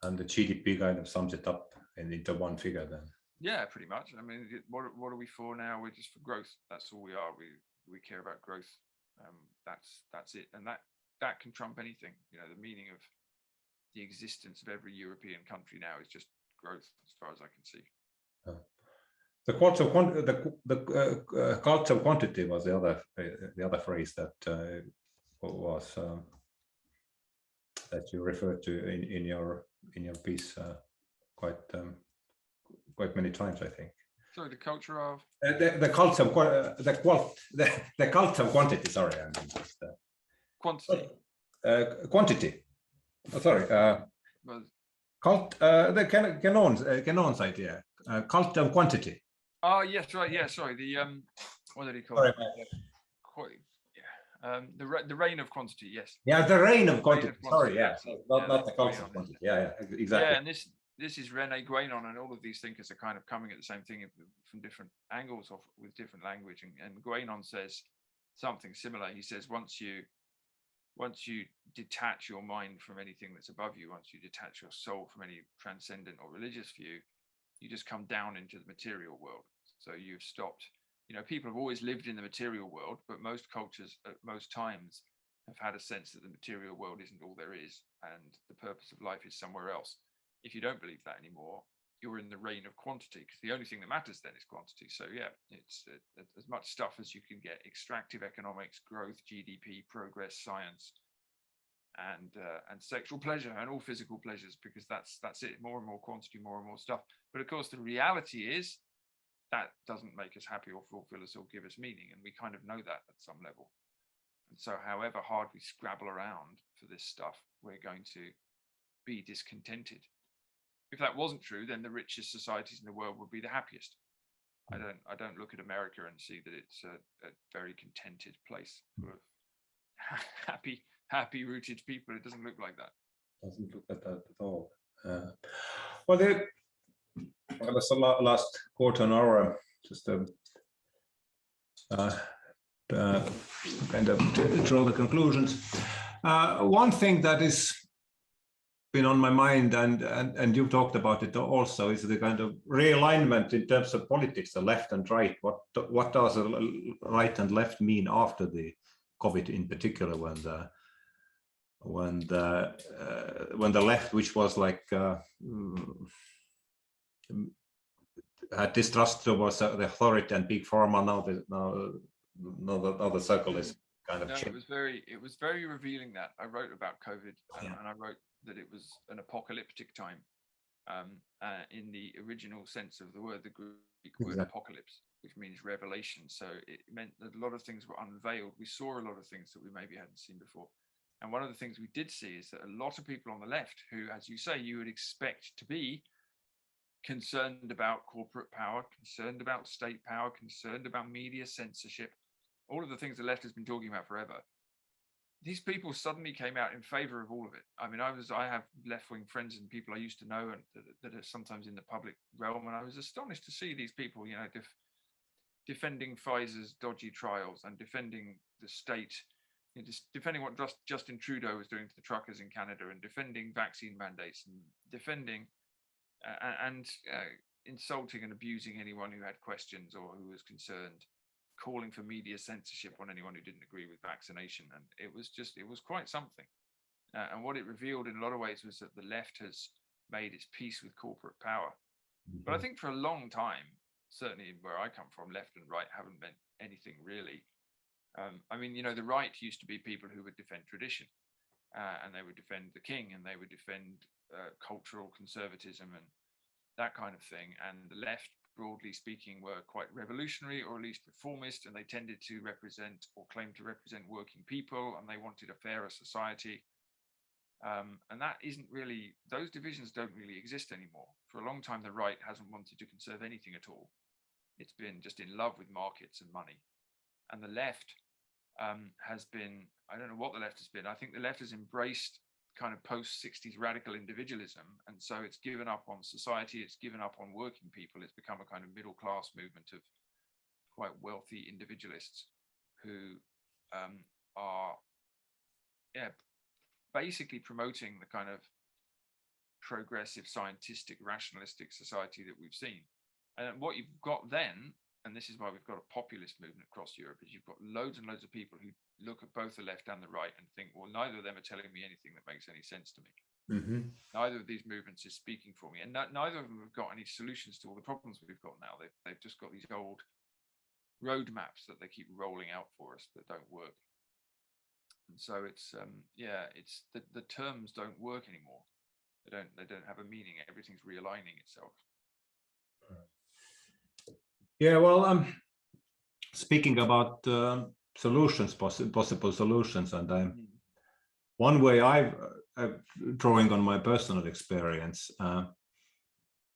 S1: And the GDP kind of sums it up into one figure then.
S2: Yeah, pretty much. I mean, what are we for now? We're just for growth. That's all we are. We care about growth. That's it. And that can trump anything. You know, the meaning of the existence of every European country now is just growth, as far as I can see.
S1: The cult of quantity was the other phrase that was that you referred to in your piece quite many times, I think.
S2: So the culture of
S1: the cult of quantity. Sorry, I mean just,
S2: quantity.
S1: Quantity. Oh, sorry. Cult. The Canon's idea. Cult of quantity.
S2: Oh yes, right. Yeah, sorry. The what did he call it? The reign of quantity. Yes.
S1: Yeah, the reign of quantity. Sorry, yeah. Not the cult of quantity. Yeah, exactly.
S2: Yeah, and this is René Guénon, and all of these thinkers are kind of coming at the same thing from different angles or with different language. And Guénon says something similar. He says once you detach your mind from anything that's above you, once you detach your soul from any transcendent or religious view, you just come down into the material world. So you've stopped. You know, people have always lived in the material world, but most cultures at most times have had a sense that the material world isn't all there is, and the purpose of life is somewhere else. If you don't believe that anymore, you're in the reign of quantity, because the only thing that matters then is quantity. So yeah, it's as much stuff as you can get: extractive economics, growth, GDP, progress, science, and sexual pleasure, and all physical pleasures, because that's it. More and more quantity, more and more stuff. But of course, the reality is that doesn't make us happy or fulfill us or give us meaning, and we kind of know that at some level. And so, however hard we scrabble around for this stuff, we're going to be discontented. If that wasn't true, then the richest societies in the world would be the happiest. I don't look at America and see that it's a very contented place full of happy rooted people. It doesn't look like that.
S1: Doesn't look like that at all. Well, that's the last quarter an hour. Just kind of draw the conclusions. One thing that is been on my mind, and you've talked about it also, is the kind of realignment in terms of politics, the left and right. What does right and left mean after the COVID in particular, when the left, which was like had distrust towards the authority and big pharma, now the circle is kind of changed.
S2: It was very revealing. That I wrote about COVID, and I wrote that it was an apocalyptic time, in the original sense of the word, the Greek word apocalypse, which means revelation. So it meant that a lot of things were unveiled. We saw a lot of things that we maybe hadn't seen before. And one of the things we did see is that a lot of people on the left, who, as you say, you would expect to be concerned about corporate power, concerned about state power, concerned about media censorship, all of the things the left has been talking about forever. These people suddenly came out in favor of all of it. I mean, I have left-wing friends and people I used to know and that are sometimes in the public realm, and I was astonished to see these people, you know, defending Pfizer's dodgy trials and defending the state, you know, defending what Justin Trudeau was doing to the truckers in Canada, and defending vaccine mandates, and defending and insulting and abusing anyone who had questions or who was concerned, calling for media censorship on anyone who didn't agree with vaccination. And it was quite something. And what it revealed in a lot of ways was that the left has made its peace with corporate power. Mm-hmm. But I think for a long time, certainly where I come from, left and right haven't meant anything really. I mean, you know, the right used to be people who would defend tradition, and they would defend the king, and they would defend cultural conservatism and that kind of thing. And the left, broadly speaking, were quite revolutionary, or at least reformist, and they tended to represent or claim to represent working people, and they wanted a fairer society. And that isn't really, those divisions don't really exist anymore. For a long time, the right hasn't wanted to conserve anything at all. It's been just in love with markets and money. And the left has been, I don't know what the left has been. I think the left has embraced kind of post-60s radical individualism. And so it's given up on society, it's given up on working people. It's become a kind of middle-class movement of quite wealthy individualists who are basically promoting the kind of progressive, scientific, rationalistic society that we've seen. And what you've got then, and this is why we've got a populist movement across Europe, is you've got loads and loads of people who look at both the left and the right and think, well, neither of them are telling me anything that makes any sense to me. Mm-hmm. Neither of these movements is speaking for me. And neither of them have got any solutions to all the problems we've got now. They've just got these old roadmaps that they keep rolling out for us that don't work. And so it's, it's the terms don't work anymore. They don't have a meaning. Everything's realigning itself.
S1: Yeah, well, speaking about solutions, possible solutions, and one way I'm drawing on my personal experience, and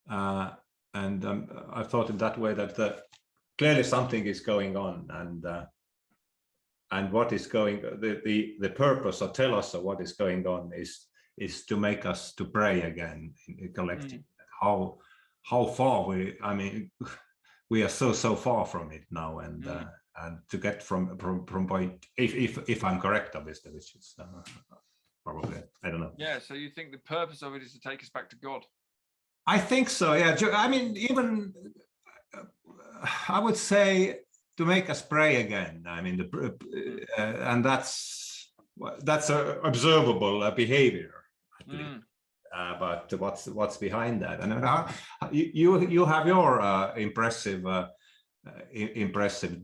S1: I've thought in that way that clearly something is going on, and what is going, the purpose or tell us of what is going on is to make us to pray again in collective. How far we are so far from it now, and to get from point, if I'm correct, obviously, which is probably, I don't know.
S2: Yeah, so you think the purpose of it is to take us back to God?
S1: I think so, yeah. I mean, even I would say to make us pray again. I mean, and that's a observable behavior. But what's behind that? And you have your impressive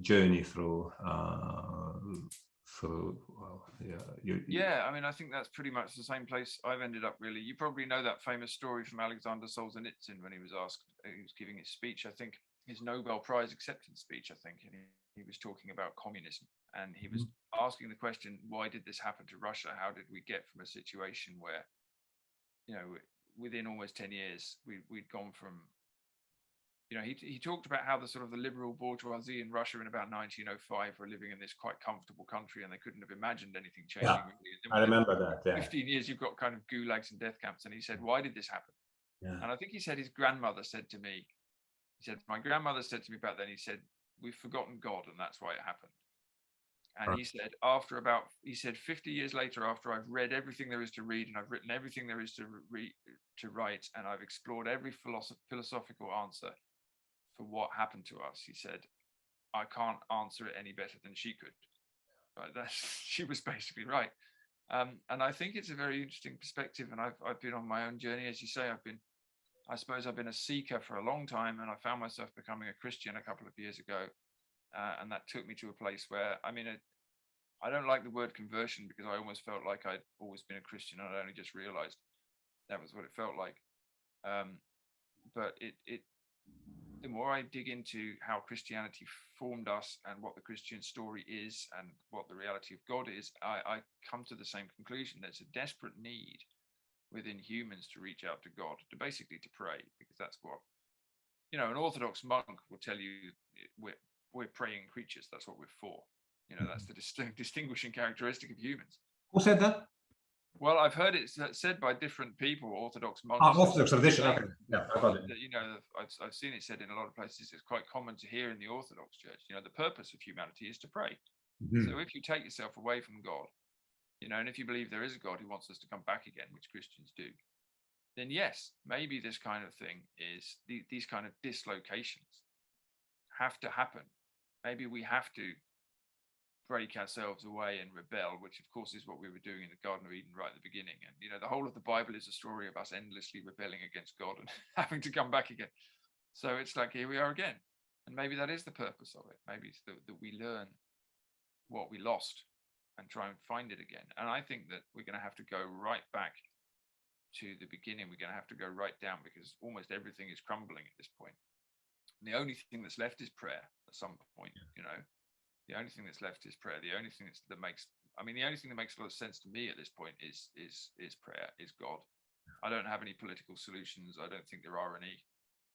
S1: journey through.
S2: Yeah, I mean, I think that's pretty much the same place I've ended up. Really, you probably know that famous story from Alexander Solzhenitsyn when he was asked, he was giving his speech, I think his Nobel Prize acceptance speech, I think, and he was talking about communism, and he was asking the question, why did this happen to Russia? How did we get from a situation where, you know, within almost 10 years, we'd gone from, you know, he talked about how the sort of the liberal bourgeoisie in Russia in about 1905 were living in this quite comfortable country, and they couldn't have imagined anything changing.
S1: Yeah, I remember that. Yeah.
S2: 15 years, you've got kind of gulags and death camps. And he said, why did this happen? Yeah. And I think he said his grandmother said to me, my grandmother said to me back then, he said, we've forgotten God, and that's why it happened. And he said, 50 years later, after I've read everything there is to read, and I've written everything there is to write, and I've explored every philosophical answer for what happened to us, he said, I can't answer it any better than she could. Right? She was basically right. And I think it's a very interesting perspective. And I've been on my own journey, as you say. I suppose I've been a seeker for a long time, and I found myself becoming a Christian a couple of years ago, and that took me to a place where, I mean, I don't like the word conversion, because I almost felt like I'd always been a Christian, and I only just realized that was what it felt like. But the more I dig into how Christianity formed us and what the Christian story is and what the reality of God is, I come to the same conclusion. There's a desperate need within humans to reach out to God, to basically to pray, because that's what, an Orthodox monk will tell you. We're praying creatures. That's what we're for. That's the distinguishing characteristic of humans.
S1: Who said that?
S2: Well, I've heard it said by different people, Orthodox monks.
S1: Orthodox tradition. Okay. Yeah, I got it.
S2: I've seen it said in a lot of places. It's quite common to hear in the Orthodox Church. The purpose of humanity is to pray. Mm-hmm. So if you take yourself away from God, and if you believe there is a God who wants us to come back again, which Christians do, then yes, maybe this kind of thing is these kind of dislocations have to happen. Maybe we have to break ourselves away and rebel, which of course is what we were doing in the Garden of Eden right at the beginning. And the whole of the Bible is a story of us endlessly rebelling against God and having to come back again. So it's like, here we are again. And maybe that is the purpose of it. Maybe it's that we learn what we lost and try and find it again. And I think that we're going to have to go right back to the beginning. We're going to have to go right down, because almost everything is crumbling at this point. And the only thing that's left is prayer at some point. The only thing that's left is prayer. The only thing that makes a lot of sense to me at this point is prayer, is God. I don't have any political solutions. I don't think there are any.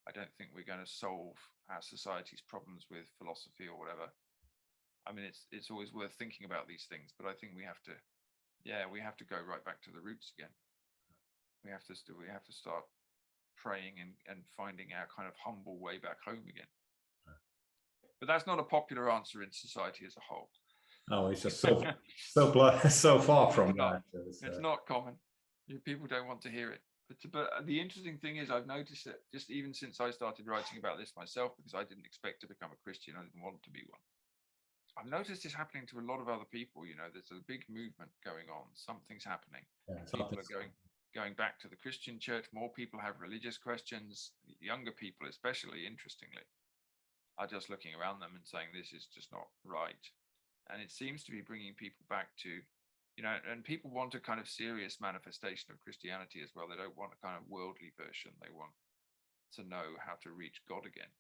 S2: I don't think we're going to solve our society's problems with philosophy or whatever. I mean, it's always worth thinking about these things, but I think we have to go right back to the roots again. We have to start praying and finding our kind of humble way back home again. But that's not a popular answer in society as a whole.
S1: No, it's just so far from that.
S2: It's not common. People don't want to hear it. But the interesting thing is, I've noticed that just even since I started writing about this myself, because I didn't expect to become a Christian, I didn't want to be one. I've noticed this happening to a lot of other people. There's a big movement going on. Something's happening. Yeah, people are going back to the Christian church. More people have religious questions. Younger people, especially, interestingly, are just looking around them and saying, this is just not right. And it seems to be bringing people back to, and people want a kind of serious manifestation of Christianity as well. They don't want a kind of worldly version. They want to know how to reach God again.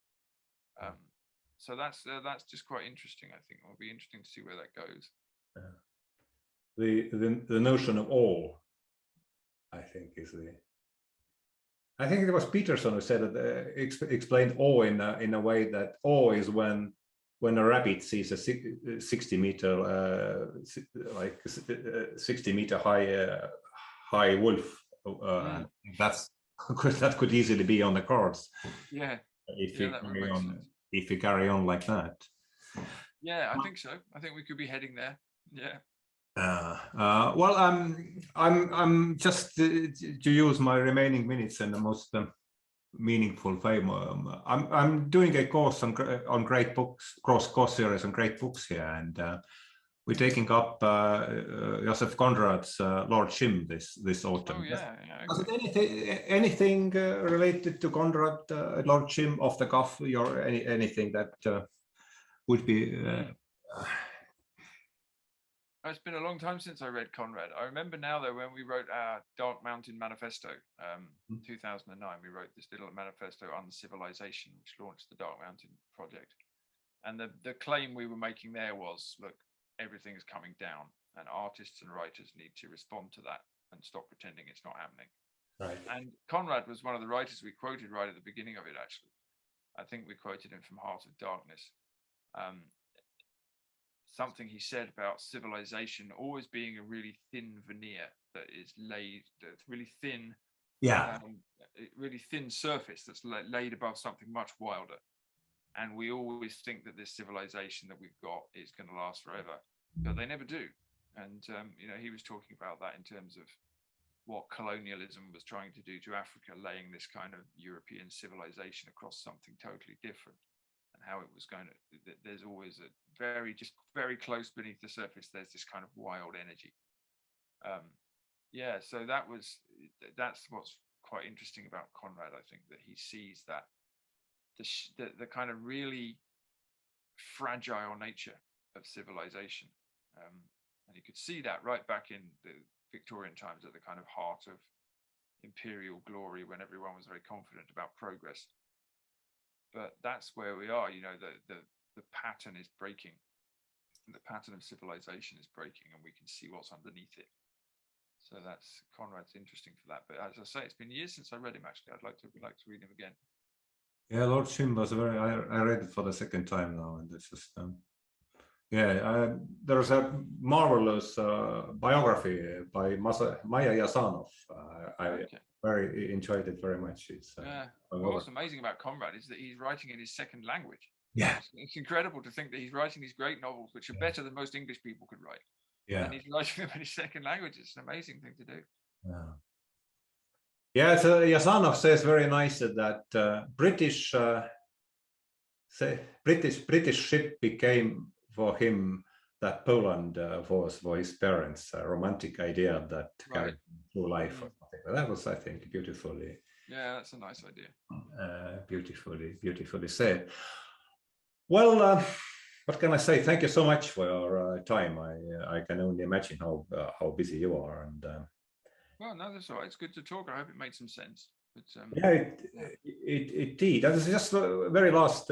S2: So that's just quite interesting. I think it'll be interesting to see where that goes.
S1: The notion of awe, I think, is I think it was Peterson who said that explained awe in a way that awe is when a rabbit sees a 60 meter high wolf. That's that could easily be on the cards.
S2: Yeah.
S1: If you carry on like that.
S2: Yeah, I think so. I think we could be heading there. Yeah.
S1: Well, I'm just to use my remaining minutes in the most meaningful way. I'm doing a course on great books, course series on great books here, and we're taking up Joseph Conrad's Lord Jim this autumn.
S2: Oh yeah.
S1: Was it anything related to Conrad, Lord Jim, off the cuff, or anything that would be?
S2: It's been a long time since I read Conrad. I remember now, though, when we wrote our Dark Mountain Manifesto, 2009, we wrote this little manifesto on civilization, which launched the Dark Mountain Project. And the claim we were making there was, look, everything is coming down, and artists and writers need to respond to that and stop pretending it's not happening.
S1: Right.
S2: And Conrad was one of the writers we quoted right at the beginning of it, actually. I think we quoted him from Heart of Darkness. Something he said about civilization always being a really thin veneer that is laid, that's really thin, really thin surface that's laid above something much wilder. And we always think that this civilization that we've got is going to last forever, but they never do. And he was talking about that in terms of what colonialism was trying to do to Africa, laying this kind of European civilization across something totally different, and how it was going to. There's always a just very close beneath the surface. There's this kind of wild energy. Yeah, so that's what's quite interesting about Conrad. I think that he sees that the kind of really fragile nature of civilization, and you could see that right back in the Victorian times at the kind of heart of imperial glory, when everyone was very confident about progress. But that's where we are. You know, the pattern is breaking. The pattern of civilization is breaking, and we can see what's underneath it. So that's Conrad's interesting for that. But as I say, it's been years since I read him. Actually, I'd like to read him again. Yeah,
S1: Lord Jim was very. I read it for the second time now, and it's just there's a marvelous biography by Maya Yasanov. I very enjoyed it very much. It's
S2: what's amazing about Conrad is that he's writing in his second language.
S1: Yeah,
S2: it's incredible to think that he's writing these great novels, which are better than most English people could write.
S1: Yeah,
S2: and he's writing them in his second language. It's an amazing thing to do.
S1: Yeah. So Yasanov says very nicely that British ship became for him that Poland was for his parents a romantic idea that carried through life. Or something. That was, I think, beautifully.
S2: Yeah, that's a nice idea.
S1: Beautifully said. Well, what can I say? Thank you so much for your time. I can only imagine how busy you are. And
S2: well, no, that's all right. It's good to talk. I hope it made some sense. But,
S1: it did. That is just a very last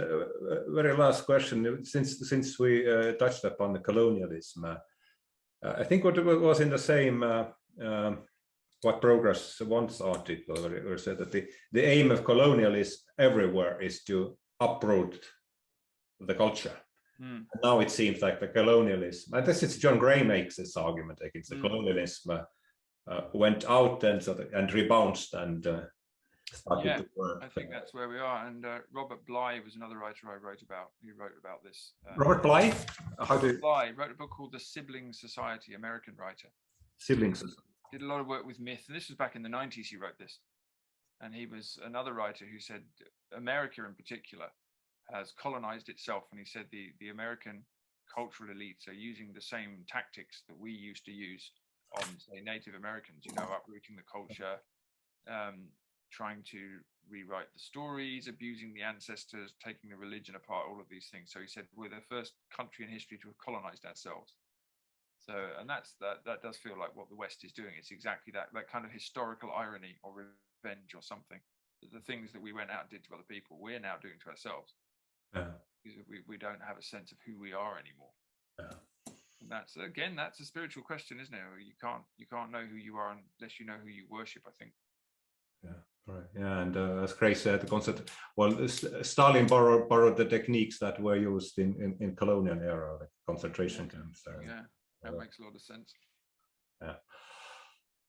S1: question. Since we touched upon the colonialism, I think what was in the same what Progress once article where said that the aim of colonialism everywhere is to uproot the culture. Now it seems like the colonialism, and this is John Gray makes this argument against the colonialism went out and rebounded and started to work.
S2: I think that's where we are. And Robert Bly was another writer I wrote about. He wrote about this.
S1: Robert Bly?
S2: Bly wrote a book called The Sibling Society, American writer.
S1: Sibling Society.
S2: Did a lot of work with myth. And this was back in the 90s he wrote this. And he was another writer who said America in particular has colonized itself. And he said the American cultural elites are using the same tactics that we used to use on, say, Native Americans, uprooting the culture, trying to rewrite the stories, abusing the ancestors, taking the religion apart, all of these things. So he said we're the first country in history to have colonized ourselves. So, and that does feel like what the West is doing. It's exactly that kind of historical irony or revenge or something. The things that we went out and did to other people, we're now doing to ourselves. Because we don't have a sense of who we are anymore. And that's a spiritual question, isn't it? You can't know who you are unless you know who you worship, I think. And
S1: as Gray said, the concept. Well, Stalin borrowed the techniques that were used in colonial era, the concentration camps.
S2: That makes a lot of sense.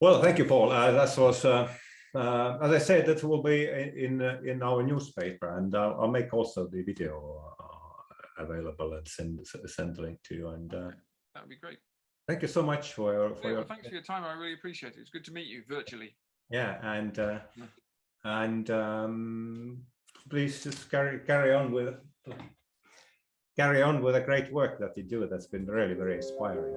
S1: Well, thank you, Paul. That was, as I said, that will be in our newspaper, and I'll make also the video available and send the link to you. And
S2: that would be great.
S1: Thank you so much for your.
S2: Thanks for your time. I really appreciate it. It's good to meet you virtually.
S1: Yeah, and please just carry on with the great work that you do. That's been really very inspiring.